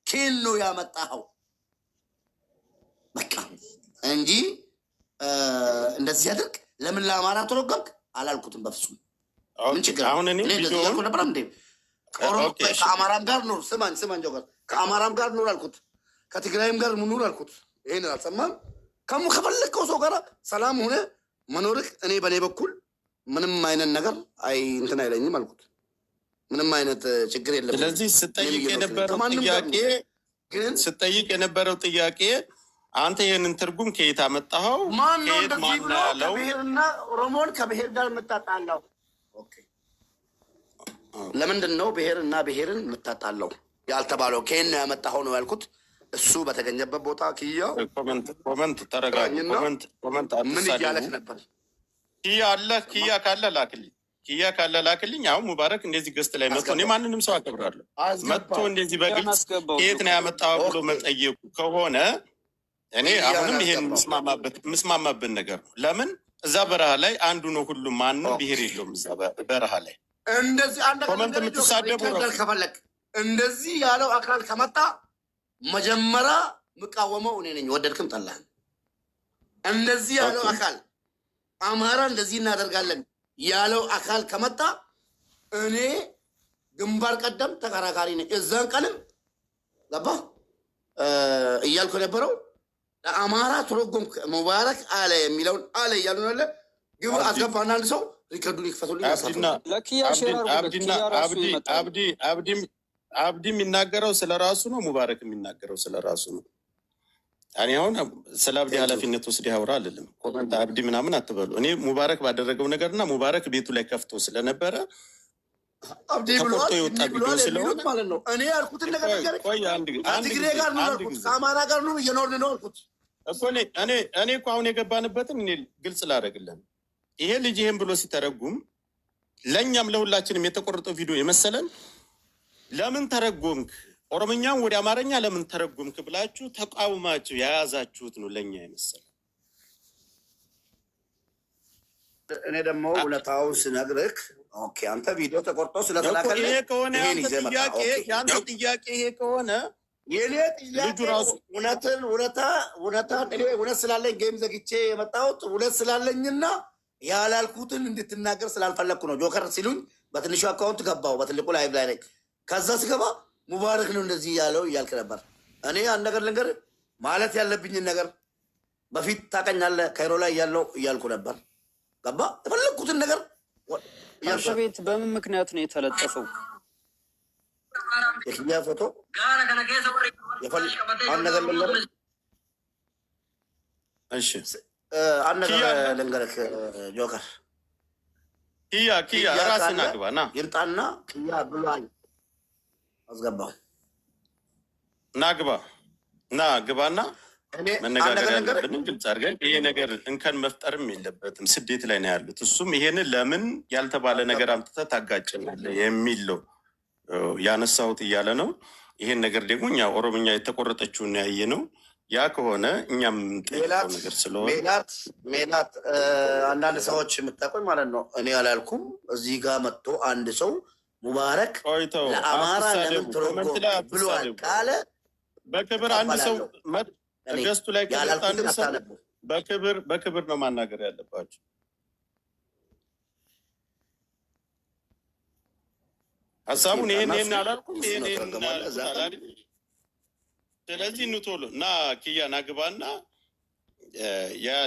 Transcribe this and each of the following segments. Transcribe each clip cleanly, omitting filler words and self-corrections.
ኬኖ ያመጣው በቃ እንጂ እንደዚህ ያድርግ ለምን ለአማራ ተረጎምክ አላልኩትም በፍጹም ምን ችግር አሁን እኔ ቪዲዮውን ነበር እንዴ ከአማራም ጋር ነው ስማኝ ጆከር ከአማራም ጋር ነው አልኩት ከትግራይም ጋር ኑር አልኩት ይሄን አልሰማም ከፈለከው ሰው ጋር ሰላም ሆነ መኖርክ እኔ በኔ በኩል ምንም አይነት ነገር እንትን አይለኝም አልኩት ምንም አይነት ችግር የለም ስለዚህ ስጠይቅ የነበረው ጥያቄ አንተ ይሄንን ትርጉም ከየት አመጣኸው ማን ነው እንደዚህ ብሎ ከብሔርና ኦሮሞን ከብሔር ጋር የምታጣላው ኦኬ ለምንድን ነው ብሔርና ብሔርን የምታጣላው ያልተባለው ከየት ነው ያመጣኸው ነው ያልኩት እሱ በተገኘበት ቦታ ኪያው ኮመንት ተረጋጋ ኮመንት ምን እያለች ነበር ኪያ ካለ ላክልኝ አሁን ሙባረክ እንደዚህ ገስት ላይ መጥቶ እኔ ማንንም ሰው አከብራለሁ መጥቶ እንደዚህ በግልጽ ከየት ነው ያመጣው ብሎ መጠየቁ ከሆነ እኔ አሁንም ይሄን ምስማማበት ነገር ነው ለምን እዛ በረሃ ላይ አንዱ ነው ሁሉም ማንም ብሔር የለውም እዛ በረሃ ላይ እንደዚህ አንድ ኮመንት የምትሳደቡ ከፈለክ እንደዚህ ያለው አካል ከመጣ መጀመሪያ ምቃወመው እኔ ነኝ ወደድክም ጠላህም እንደዚህ ያለው አካል አማራ እንደዚህ እናደርጋለን ያለው አካል ከመጣ እኔ ግንባር ቀደም ተከራካሪ ነኝ እዛን ቀንም ገባ እያልኩ ነበረው ለአማራ ትርጉም ሙባረክ አለ የሚለውን አለ እያሉ ነው አለ ግብ አስገባና አንድ ሰው ሪከርዱን ይክፈቱልኝ አብዲ የሚናገረው ስለራሱ ነው ሙባረክ የሚናገረው ስለራሱ ነው እኔ አሁን ስለ አብዲ ኃላፊነት ወስደ ያወራ አይደለም ኮመንት አብዲ ምናምን አትበሉ እኔ ሙባረክ ባደረገው ነገርና ሙባረክ ቤቱ ላይ ከፍቶ ስለነበረ አብዲ ብሎ ይወጣ ቪዲዮ ስለሆነ ማለት ነው እኔ ያልኩትን ነገር ትግሬ ጋር ነው ያልኩት ከአማራ ጋር ነው እየኖርን ነው ያልኩት እኮ እኔ እኮ አሁን የገባንበትን እኔ ግልጽ ላደርግልን ይሄ ልጅ ይሄን ብሎ ሲተረጉም ለእኛም ለሁላችንም የተቆረጠው ቪዲዮ የመሰለን ለምን ተረጎምክ ኦሮምኛን ወደ አማርኛ ለምን ተረጎምክ ብላችሁ ተቃውማችሁ የያዛችሁት ነው ለኛ የመሰለ እኔ ደግሞ ሁለታውን ስነግርህ ኦኬ አንተ ቪዲዮ ተቆርጦ ስለተላከለ ይሄ ከሆነ ያንተ ጥያቄ ይሄ ከሆነ የኔ ጥያቄ እውነት ስላለኝ ጌም ዘግቼ የመጣሁት እውነት ስላለኝና ያላልኩትን እንድትናገር ስላልፈለግኩ ነው ጆከር ሲሉኝ በትንሹ አካውንት ገባው በትልቁ ላይቭ ላይ ነኝ ከዛ ስገባ ሙባረክ ነው እንደዚህ ያለው እያልክ ነበር እኔ አንድ ነገር ልንገር ማለት ያለብኝን ነገር በፊት ታቀኛለህ ካይሮ ላይ ያለው እያልኩ ነበር ገባ የፈለግኩትን ነገር ቤት በምን ምክንያት ነው የተለጠፈው የኪያ ፎቶ አንድ ነገር ልንገር እሺ አንድ ነገር ልንገርህ ጆከር ኪያ ራስን አግባ ና ይምጣና ኪያ ብሏል አስገባው ና ግባና መነጋገር ያለብንን ግልጽ አድርገን ይሄ ነገር እንከን መፍጠርም የለበትም ስደት ላይ ነው ያሉት እሱም ይሄንን ለምን ያልተባለ ነገር አምጥተህ ታጋጭናለህ የሚለው ያነሳሁት እያለ ነው ይሄን ነገር ደግሞ እኛ ኦሮምኛ የተቆረጠችውን ያየ ነው ያ ከሆነ እኛም ጠይቀው ነገር ስለሆነ ሜላት አንዳንድ ሰዎች የምታቆኝ ማለት ነው እኔ አላልኩም እዚህ ጋር መጥቶ አንድ ሰው ሙባረክ ለአማራ ለምን ተረጎም ብሏል ቃለ በክብር አንድ ሰው ገስቱ ላይ አንድ ሰው በክብር ነው ማናገር ያለባቸው ሀሳቡን ይሄን አላልኩም ስለዚህ እንቶሎ እና ኪያ ናግባና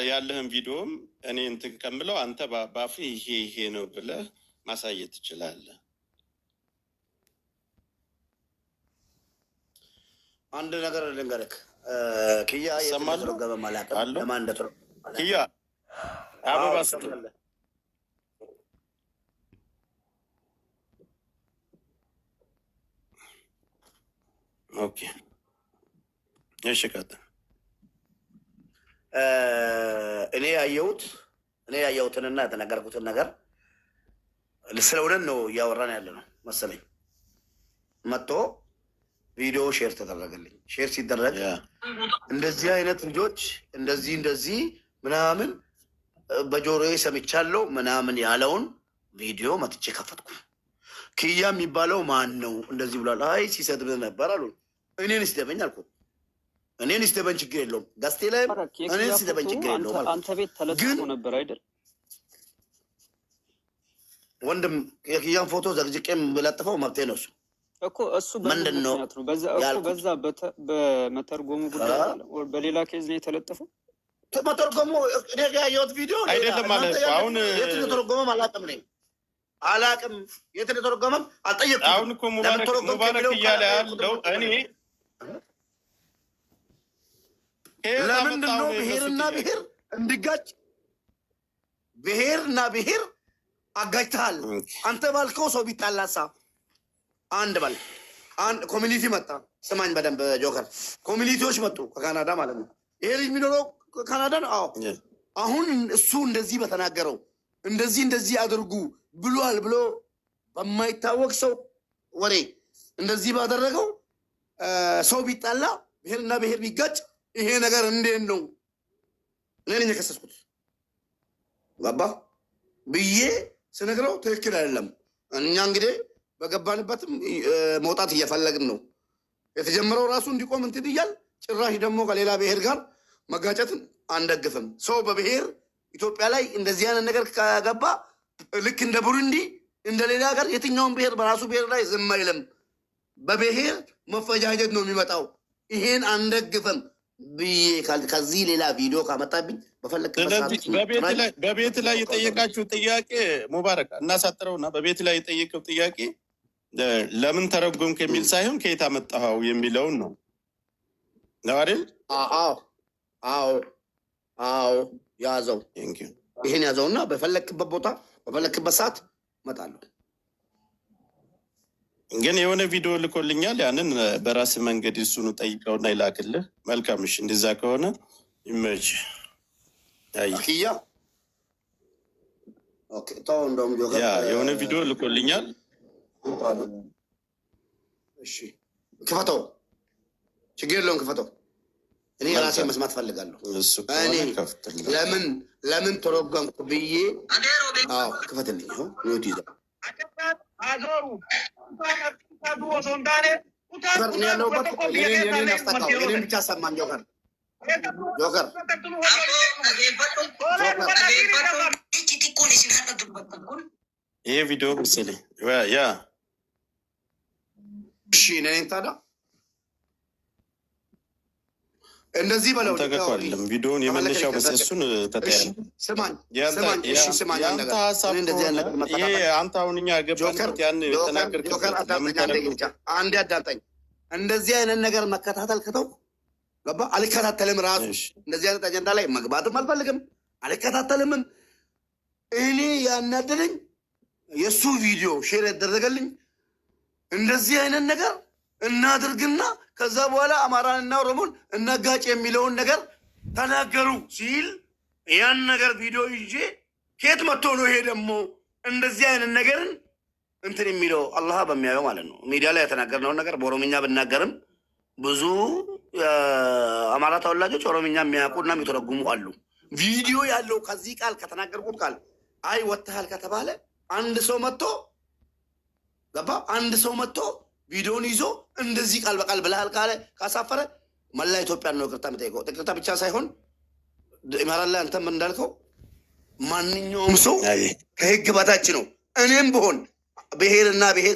ያለህን ቪዲዮም እኔ እንትን ከምለው አንተ ባፍ ይሄ ነው ብለህ ማሳየት ትችላለህ አንድ ነገር ልንገርህ ኪያ የተረጎመ ማለት ለማን እንደተረጎመ ኪያ አበባ ስጥ ኦኬ እሺ ቀጥል እኔ ያየሁትንና የተነገርኩትን ነገር ስለ እውነት ነው እያወራን ያለ ነው መሰለኝ መጥቶ ቪዲዮ ሼር ተደረገልኝ ሼር ሲደረግ እንደዚህ አይነት ልጆች እንደዚህ ምናምን በጆሮዬ ሰምቻለሁ ምናምን ያለውን ቪዲዮ መጥቼ ከፈትኩ ኪያ የሚባለው ማን ነው እንደዚህ ብሏል አይ ሲሰድብ ነበር አሉ እኔን ስደበኝ አልኩት። እኔን ስደበኝ ችግር የለውም። ጋስቴ ላይ እኔን ስደበኝ ችግር የለውም። አንተ ቤት ተለጥፎ ነበር አይደል? ወንድም የኪያን ፎቶ ዘግዝቄም ብለጥፈው መብቴ ነው። እሱ እኮ እሱ ምንድን ነው በዛ በመተርጎሙ ጉዳይ በሌላ ኬዝ ነው የተለጠፈው። መተርጎሙ እኔ ያየሁት ቪዲዮ አይደለም ማለት አሁን የት ተረጎመም አላውቅም ነኝ አላውቅም። የት ተረጎመም አልጠየቅኩም። አሁን እኮ ሙባረክ እያለ ያለው እኔ ለምንድን ነው ብሔርና ብሔር እንዲጋጭ? ብሔርና ብሔር አጋጭተሃል። አንተ ባልከው ሰው ቢጣላሳ አንድ ባል አንድ ኮሚኒቲ መጣ። ስማኝ በደንብ ጆከር፣ ኮሚኒቲዎች መጡ ከካናዳ ማለት ነው። ይሄ ልጅ የሚኖረው ካናዳ ነው። አዎ አሁን እሱ እንደዚህ በተናገረው እንደዚህ አድርጉ ብሏል ብሎ በማይታወቅ ሰው ወሬ እንደዚህ ባደረገው ሰው ቢጣላ ብሔርና ብሔር ቢጋጭ ይሄ ነገር እንዴት ነው? እኔ ነኝ የከሰስኩት ባባ ብዬ ስነግረው ትክክል አይደለም። እኛ እንግዲህ በገባንበትም መውጣት እየፈለግን ነው። የተጀመረው ራሱ እንዲቆም እንትን እያል ጭራሽ ደግሞ ከሌላ ብሔር ጋር መጋጨትን አንደግፍም። ሰው በብሔር ኢትዮጵያ ላይ እንደዚህ አይነት ነገር ከገባ ልክ እንደ ቡሩንዲ እንደ ሌላ ሀገር የትኛውን ብሔር በራሱ ብሔር ላይ ዝም አይልም። በብሔር መፈጃጀት ነው የሚመጣው። ይሄን አንደግፍም ብዬ ከዚህ ሌላ ቪዲዮ ካመጣብኝ በቤት ላይ የጠየቃችሁ ጥያቄ ሙባረክ እናሳጥረውና በቤት ላይ የጠየቀው ጥያቄ ለምን ተረጎምክ የሚል ሳይሆን ከየት አመጣኸው የሚለውን ነው አይደል? አዎ ያዘው። ይሄን ያዘውና በፈለክበት ቦታ በፈለክበት ሰዓት እመጣለሁ። ግን የሆነ ቪዲዮ ልኮልኛል። ያንን በራስ መንገድ እሱኑ ጠይቀውና ይላክልህ። መልካም እሺ፣ እንደዛ ከሆነ ይመች። አኪያ ኦኬ፣ ተው እንደውም ጆከር የሆነ ቪዲዮ ልኮልኛል። እሺ ክፈተው፣ ችግር የለውም ክፈተው። እኔ ራሴ መስማት ፈልጋለሁ። እኔ ለምን ተረጎምኩ ብዬ ክፈትልኝ። ኖት ይዘ ያለሁበት የኔን አስጠቃው የኔን ብቻ ሰማን። ጆከር ይሄ ቪዲዮ ምስል ያ እሺ ነኝ ታዲያ እንደዚህ በለው ተገቷልም ቪዲዮውን የመነሻው በሰሱን ተጠያለ ስማኝ ያንተ ሀሳብ ይሄ አንተ አሁን እኛ ገባንበት ያን የተናገርከው አንዴ አዳምጠኝ። እንደዚህ አይነት ነገር መከታተል ከተው ገባ አልከታተልም። ራሱ እንደዚህ አይነት አጀንዳ ላይ መግባትም አልፈልግም፣ አልከታተልምም። እኔ ያናደደኝ የእሱ ቪዲዮ ሼር ያደረገልኝ እንደዚህ አይነት ነገር እናድርግና ከዛ በኋላ አማራንና ኦሮሞን እናጋጭ የሚለውን ነገር ተናገሩ ሲል ያን ነገር ቪዲዮ ይዤ ከየት መጥቶ ነው ይሄ ደግሞ እንደዚህ አይነት ነገርን እንትን የሚለው? አላህ በሚያየው ማለት ነው። ሚዲያ ላይ የተናገርነውን ነገር በኦሮምኛ ብናገርም ብዙ አማራ ተወላጆች ኦሮምኛ የሚያውቁና የሚተረጉሙ አሉ። ቪዲዮ ያለው ከዚህ ቃል ከተናገርኩት ቃል አይ ወጥተሃል ከተባለ አንድ ሰው መጥቶ ገባ አንድ ሰው መጥቶ ቪዲዮን ይዞ እንደዚህ ቃል በቃል ብለሃል ካለ ካሳፈረ መላ ኢትዮጵያን ነው ይቅርታ የሚጠይቀው። ይቅርታ ብቻ ሳይሆን ኢማራት ላይ አንተም እንዳልከው ማንኛውም ሰው ከህግ በታች ነው። እኔም ብሆን ብሔርና ብሔር